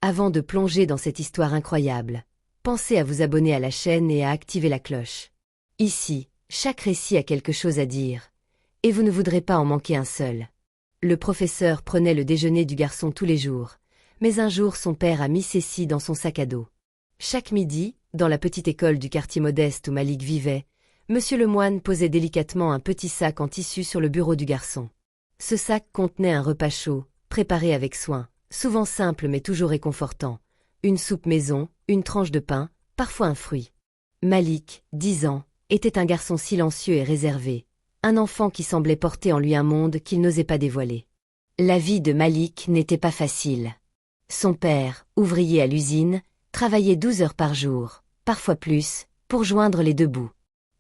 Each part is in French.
Avant de plonger dans cette histoire incroyable, pensez à vous abonner à la chaîne et à activer la cloche. Ici, chaque récit a quelque chose à dire, et vous ne voudrez pas en manquer un seul. Le professeur prenait le déjeuner du garçon tous les jours, mais un jour son père a mis ceci dans son sac à dos. Chaque midi, dans la petite école du quartier modeste où Malik vivait, Monsieur Lemoine posait délicatement un petit sac en tissu sur le bureau du garçon. Ce sac contenait un repas chaud, préparé avec soin, souvent simple mais toujours réconfortant. Une soupe maison, une tranche de pain, parfois un fruit. Malik, 10 ans, était un garçon silencieux et réservé, un enfant qui semblait porter en lui un monde qu'il n'osait pas dévoiler. La vie de Malik n'était pas facile. Son père, ouvrier à l'usine, travaillait 12 heures par jour, parfois plus, pour joindre les deux bouts.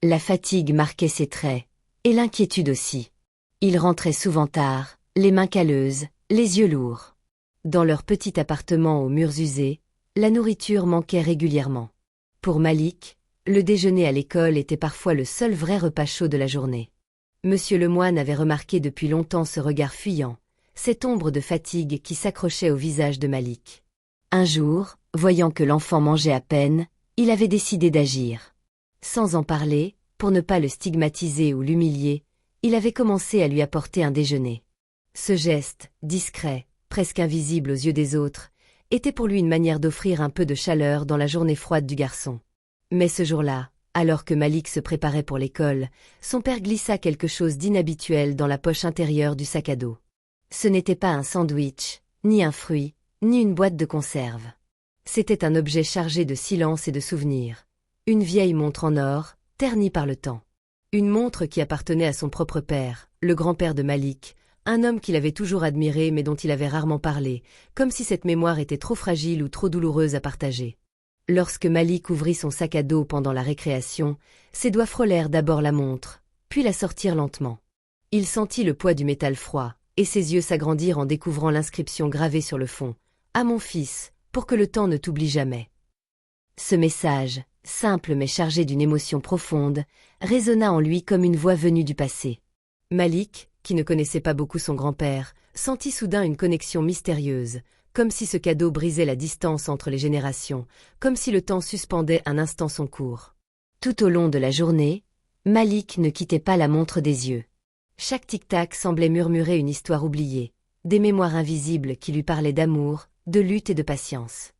La fatigue marquait ses traits, et l'inquiétude aussi. Il rentrait souvent tard, les mains calleuses, les yeux lourds. Dans leur petit appartement aux murs usés, la nourriture manquait régulièrement. Pour Malik, le déjeuner à l'école était parfois le seul vrai repas chaud de la journée. Monsieur Lemoine avait remarqué depuis longtemps ce regard fuyant, cette ombre de fatigue qui s'accrochait au visage de Malik. Un jour, voyant que l'enfant mangeait à peine, il avait décidé d'agir. Sans en parler, pour ne pas le stigmatiser ou l'humilier, il avait commencé à lui apporter un déjeuner. Ce geste, discret, presque invisible aux yeux des autres, était pour lui une manière d'offrir un peu de chaleur dans la journée froide du garçon. Mais ce jour-là, alors que Malik se préparait pour l'école, son père glissa quelque chose d'inhabituel dans la poche intérieure du sac à dos. Ce n'était pas un sandwich, ni un fruit, ni une boîte de conserve. C'était un objet chargé de silence et de souvenirs. Une vieille montre en or, ternie par le temps. Une montre qui appartenait à son propre père, le grand-père de Malik, un homme qu'il avait toujours admiré mais dont il avait rarement parlé, comme si cette mémoire était trop fragile ou trop douloureuse à partager. Lorsque Malik ouvrit son sac à dos pendant la récréation, ses doigts frôlèrent d'abord la montre, puis la sortirent lentement. Il sentit le poids du métal froid, et ses yeux s'agrandirent en découvrant l'inscription gravée sur le fond. « À mon fils, pour que le temps ne t'oublie jamais. » Ce message, simple mais chargé d'une émotion profonde, résonna en lui comme une voix venue du passé. Malik, qui ne connaissait pas beaucoup son grand-père, sentit soudain une connexion mystérieuse, comme si ce cadeau brisait la distance entre les générations, comme si le temps suspendait un instant son cours. Tout au long de la journée, Malik ne quittait pas la montre des yeux. Chaque tic-tac semblait murmurer une histoire oubliée, des mémoires invisibles qui lui parlaient d'amour, de lutte et de patience.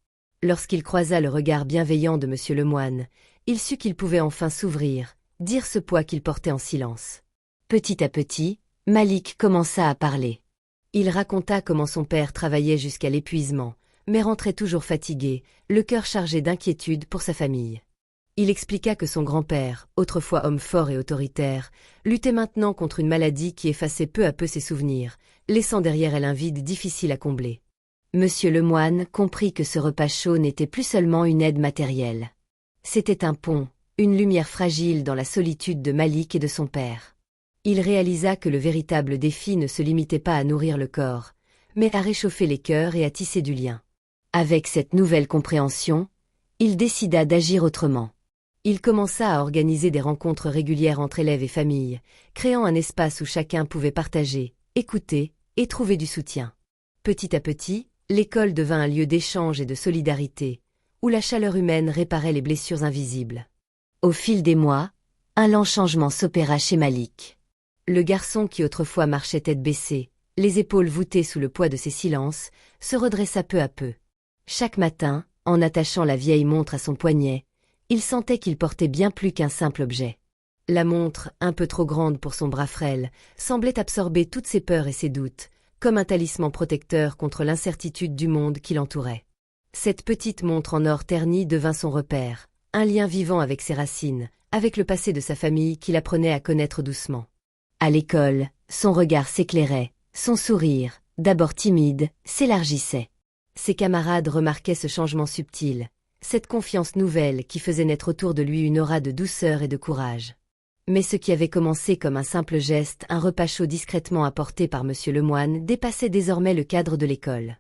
Lorsqu'il croisa le regard bienveillant de Monsieur Lemoine, il sut qu'il pouvait enfin s'ouvrir, dire ce poids qu'il portait en silence. Petit à petit, Malik commença à parler. Il raconta comment son père travaillait jusqu'à l'épuisement, mais rentrait toujours fatigué, le cœur chargé d'inquiétude pour sa famille. Il expliqua que son grand-père, autrefois homme fort et autoritaire, luttait maintenant contre une maladie qui effaçait peu à peu ses souvenirs, laissant derrière elle un vide difficile à combler. Monsieur Lemoine comprit que ce repas chaud n'était plus seulement une aide matérielle. C'était un pont, une lumière fragile dans la solitude de Malik et de son père. Il réalisa que le véritable défi ne se limitait pas à nourrir le corps, mais à réchauffer les cœurs et à tisser du lien. Avec cette nouvelle compréhension, il décida d'agir autrement. Il commença à organiser des rencontres régulières entre élèves et familles, créant un espace où chacun pouvait partager, écouter et trouver du soutien. Petit à petit, l'école devint un lieu d'échange et de solidarité, où la chaleur humaine réparait les blessures invisibles. Au fil des mois, un lent changement s'opéra chez Malik. Le garçon qui autrefois marchait tête baissée, les épaules voûtées sous le poids de ses silences, se redressa peu à peu. Chaque matin, en attachant la vieille montre à son poignet, il sentait qu'il portait bien plus qu'un simple objet. La montre, un peu trop grande pour son bras frêle, semblait absorber toutes ses peurs et ses doutes, comme un talisman protecteur contre l'incertitude du monde qui l'entourait. Cette petite montre en or terni devint son repère, un lien vivant avec ses racines, avec le passé de sa famille qu'il apprenait à connaître doucement. À l'école, son regard s'éclairait, son sourire, d'abord timide, s'élargissait. Ses camarades remarquaient ce changement subtil, cette confiance nouvelle qui faisait naître autour de lui une aura de douceur et de courage. Mais ce qui avait commencé comme un simple geste, un repas chaud discrètement apporté par Monsieur Lemoine, dépassait désormais le cadre de l'école.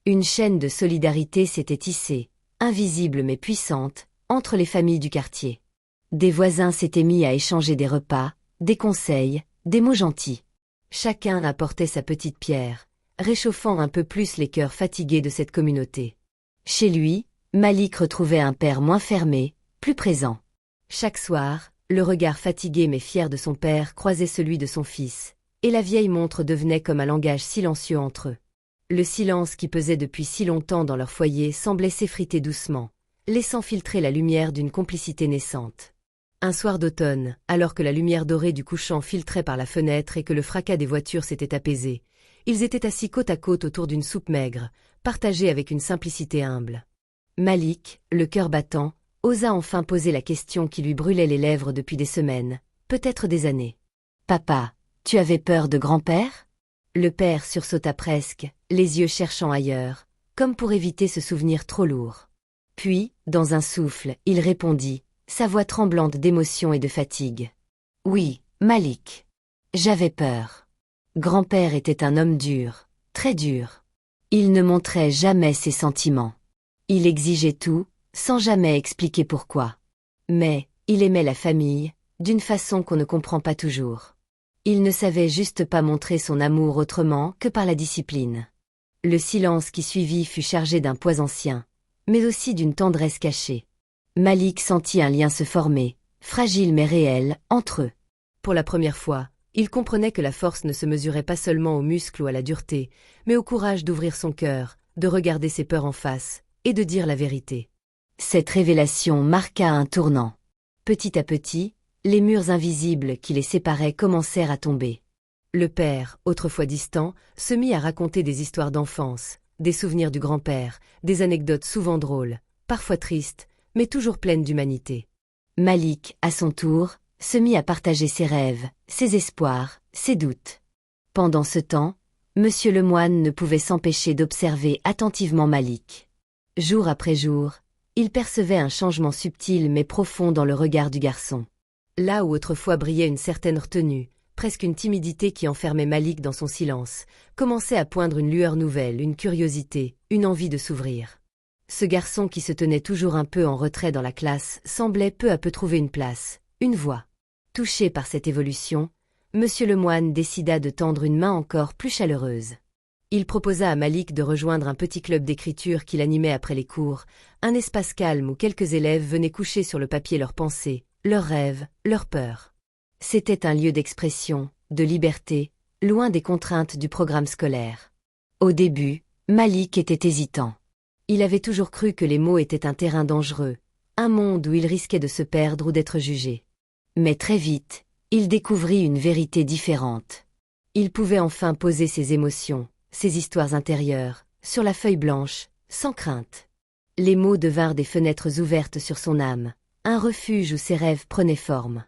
Une chaîne de solidarité s'était tissée, invisible mais puissante, entre les familles du quartier. Des voisins s'étaient mis à échanger des repas, des conseils, des mots gentils. Chacun apportait sa petite pierre, réchauffant un peu plus les cœurs fatigués de cette communauté. Chez lui, Malik retrouvait un père moins fermé, plus présent. Chaque soir, le regard fatigué mais fier de son père croisait celui de son fils, et la vieille montre devenait comme un langage silencieux entre eux. Le silence qui pesait depuis si longtemps dans leur foyer semblait s'effriter doucement, laissant filtrer la lumière d'une complicité naissante. Un soir d'automne, alors que la lumière dorée du couchant filtrait par la fenêtre et que le fracas des voitures s'était apaisé, ils étaient assis côte à côte autour d'une soupe maigre, partagée avec une simplicité humble. Malik, le cœur battant, osa enfin poser la question qui lui brûlait les lèvres depuis des semaines, peut-être des années. « Papa, tu avais peur de grand-père » Le père sursauta presque, les yeux cherchant ailleurs, comme pour éviter ce souvenir trop lourd. Puis, dans un souffle, il répondit, sa voix tremblante d'émotion et de fatigue. « Oui, Malik. J'avais peur. Grand-père était un homme dur, très dur. Il ne montrait jamais ses sentiments. Il exigeait tout, sans jamais expliquer pourquoi. Mais, il aimait la famille, d'une façon qu'on ne comprend pas toujours. Il ne savait juste pas montrer son amour autrement que par la discipline. » Le silence qui suivit fut chargé d'un poids ancien, mais aussi d'une tendresse cachée. Malik sentit un lien se former, fragile mais réel, entre eux. Pour la première fois, il comprenait que la force ne se mesurait pas seulement aux muscles ou à la dureté, mais au courage d'ouvrir son cœur, de regarder ses peurs en face, et de dire la vérité. Cette révélation marqua un tournant. Petit à petit, les murs invisibles qui les séparaient commencèrent à tomber. Le père, autrefois distant, se mit à raconter des histoires d'enfance, des souvenirs du grand-père, des anecdotes souvent drôles, parfois tristes, mais toujours pleines d'humanité. Malik, à son tour, se mit à partager ses rêves, ses espoirs, ses doutes. Pendant ce temps, Monsieur Lemoine ne pouvait s'empêcher d'observer attentivement Malik. Jour après jour, il percevait un changement subtil mais profond dans le regard du garçon. Là où autrefois brillait une certaine retenue, presque une timidité qui enfermait Malik dans son silence, commençait à poindre une lueur nouvelle, une curiosité, une envie de s'ouvrir. Ce garçon qui se tenait toujours un peu en retrait dans la classe semblait peu à peu trouver une place, une voix. Touché par cette évolution, Monsieur Lemoine décida de tendre une main encore plus chaleureuse. Il proposa à Malik de rejoindre un petit club d'écriture qu'il animait après les cours, un espace calme où quelques élèves venaient coucher sur le papier leurs pensées, leurs rêves, leurs peurs. C'était un lieu d'expression, de liberté, loin des contraintes du programme scolaire. Au début, Malik était hésitant. Il avait toujours cru que les mots étaient un terrain dangereux, un monde où il risquait de se perdre ou d'être jugé. Mais très vite, il découvrit une vérité différente. Il pouvait enfin poser ses émotions, ses histoires intérieures, sur la feuille blanche, sans crainte. Les mots devinrent des fenêtres ouvertes sur son âme, un refuge où ses rêves prenaient forme.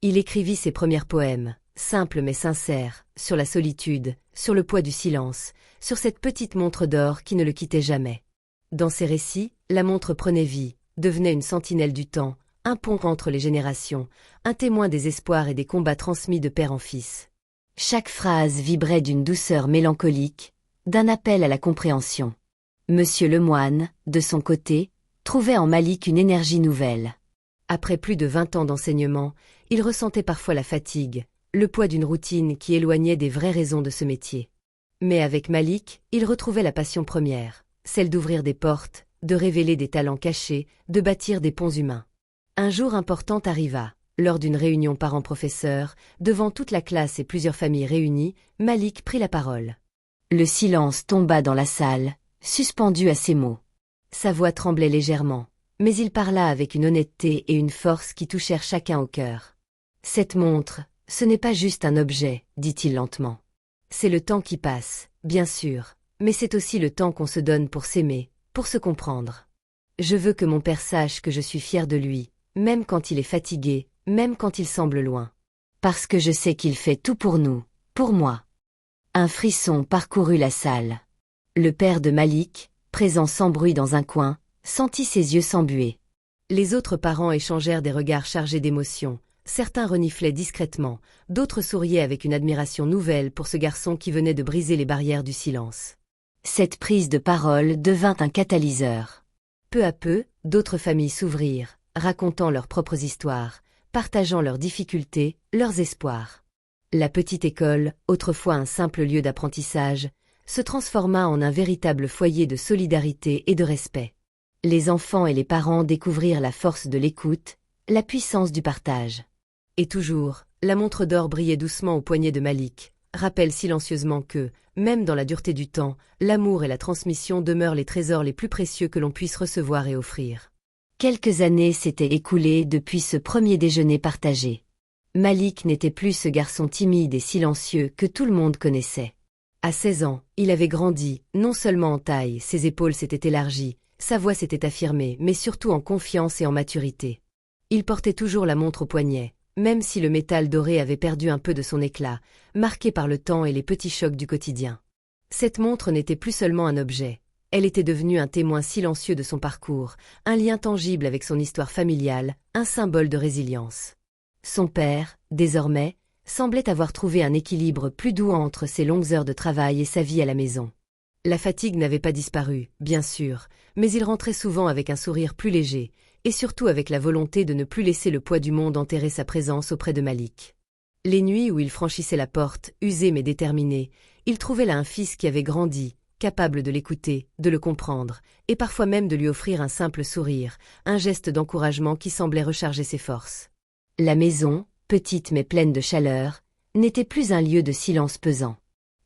Il écrivit ses premiers poèmes, simples mais sincères, sur la solitude, sur le poids du silence, sur cette petite montre d'or qui ne le quittait jamais. Dans ses récits, la montre prenait vie, devenait une sentinelle du temps, un pont entre les générations, un témoin des espoirs et des combats transmis de père en fils. Chaque phrase vibrait d'une douceur mélancolique, d'un appel à la compréhension. Monsieur Lemoine, de son côté, trouvait en Malik une énergie nouvelle. Après plus de 20 ans d'enseignement, il ressentait parfois la fatigue, le poids d'une routine qui éloignait des vraies raisons de ce métier. Mais avec Malik, il retrouvait la passion première, celle d'ouvrir des portes, de révéler des talents cachés, de bâtir des ponts humains. Un jour important arriva. Lors d'une réunion parents-professeurs, devant toute la classe et plusieurs familles réunies, Malik prit la parole. Le silence tomba dans la salle, suspendu à ces mots. Sa voix tremblait légèrement, mais il parla avec une honnêteté et une force qui touchèrent chacun au cœur. « Cette montre, ce n'est pas juste un objet, dit-il lentement. C'est le temps qui passe, bien sûr, mais c'est aussi le temps qu'on se donne pour s'aimer, pour se comprendre. Je veux que mon père sache que je suis fier de lui, même quand il est fatigué, même quand il semble loin. Parce que je sais qu'il fait tout pour nous, pour moi. » Un frisson parcourut la salle. Le père de Malik, présent sans bruit dans un coin, sentit ses yeux s'embuer. Les autres parents échangèrent des regards chargés d'émotion. Certains reniflaient discrètement, d'autres souriaient avec une admiration nouvelle pour ce garçon qui venait de briser les barrières du silence. Cette prise de parole devint un catalyseur. Peu à peu, d'autres familles s'ouvrirent, racontant leurs propres histoires, partageant leurs difficultés, leurs espoirs. La petite école, autrefois un simple lieu d'apprentissage, se transforma en un véritable foyer de solidarité et de respect. Les enfants et les parents découvrirent la force de l'écoute, la puissance du partage. Et toujours, la montre d'or brillait doucement au poignet de Malik, rappelle silencieusement que, même dans la dureté du temps, l'amour et la transmission demeurent les trésors les plus précieux que l'on puisse recevoir et offrir. Quelques années s'étaient écoulées depuis ce premier déjeuner partagé. Malik n'était plus ce garçon timide et silencieux que tout le monde connaissait. À 16 ans, il avait grandi, non seulement en taille, ses épaules s'étaient élargies, sa voix s'était affirmée, mais surtout en confiance et en maturité. Il portait toujours la montre au poignet, même si le métal doré avait perdu un peu de son éclat, marqué par le temps et les petits chocs du quotidien. Cette montre n'était plus seulement un objet, elle était devenue un témoin silencieux de son parcours, un lien tangible avec son histoire familiale, un symbole de résilience. Son père, désormais, semblait avoir trouvé un équilibre plus doux entre ses longues heures de travail et sa vie à la maison. La fatigue n'avait pas disparu, bien sûr, mais il rentrait souvent avec un sourire plus léger, et surtout avec la volonté de ne plus laisser le poids du monde enterrer sa présence auprès de Malik. Les nuits où il franchissait la porte, usé mais déterminé, il trouvait là un fils qui avait grandi, capable de l'écouter, de le comprendre, et parfois même de lui offrir un simple sourire, un geste d'encouragement qui semblait recharger ses forces. La maison, petite mais pleine de chaleur, n'était plus un lieu de silence pesant.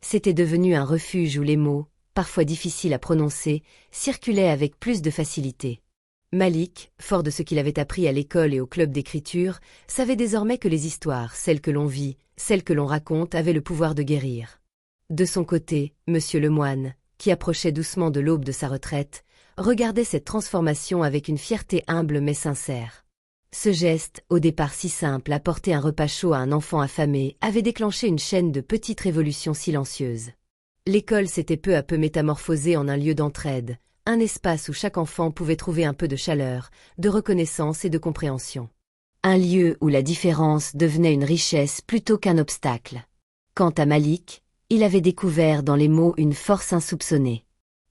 C'était devenu un refuge où les mots, parfois difficiles à prononcer, circulaient avec plus de facilité. Malik, fort de ce qu'il avait appris à l'école et au club d'écriture, savait désormais que les histoires, celles que l'on vit, celles que l'on raconte, avaient le pouvoir de guérir. De son côté, Monsieur Lemoine, qui approchait doucement de l'aube de sa retraite, regardait cette transformation avec une fierté humble mais sincère. Ce geste, au départ si simple, apporter un repas chaud à un enfant affamé, avait déclenché une chaîne de petites révolutions silencieuses. L'école s'était peu à peu métamorphosée en un lieu d'entraide, un espace où chaque enfant pouvait trouver un peu de chaleur, de reconnaissance et de compréhension. Un lieu où la différence devenait une richesse plutôt qu'un obstacle. Quant à Malik, il avait découvert dans les mots une force insoupçonnée.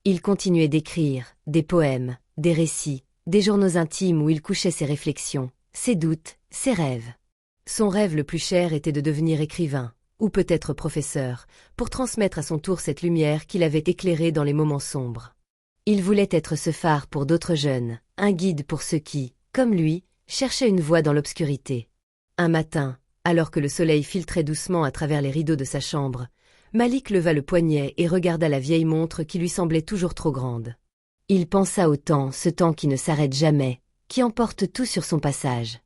Il continuait d'écrire, des poèmes, des récits, des journaux intimes où il couchait ses réflexions, ses doutes, ses rêves. Son rêve le plus cher était de devenir écrivain, ou peut-être professeur, pour transmettre à son tour cette lumière qu'il avait éclairée dans les moments sombres. Il voulait être ce phare pour d'autres jeunes, un guide pour ceux qui, comme lui, cherchaient une voie dans l'obscurité. Un matin, alors que le soleil filtrait doucement à travers les rideaux de sa chambre, Malik leva le poignet et regarda la vieille montre qui lui semblait toujours trop grande. Il pensa au temps, ce temps qui ne s'arrête jamais, qui emporte tout sur son passage.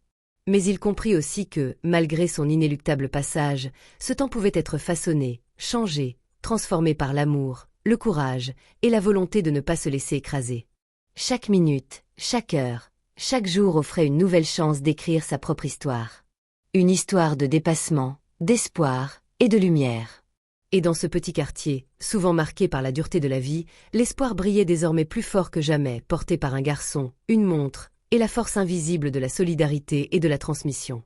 Mais il comprit aussi que, malgré son inéluctable passage, ce temps pouvait être façonné, changé, transformé par l'amour, le courage et la volonté de ne pas se laisser écraser. Chaque minute, chaque heure, chaque jour offrait une nouvelle chance d'écrire sa propre histoire. Une histoire de dépassement, d'espoir et de lumière. Et dans ce petit quartier, souvent marqué par la dureté de la vie, l'espoir brillait désormais plus fort que jamais, porté par un garçon, une montre, et la force invisible de la solidarité et de la transmission.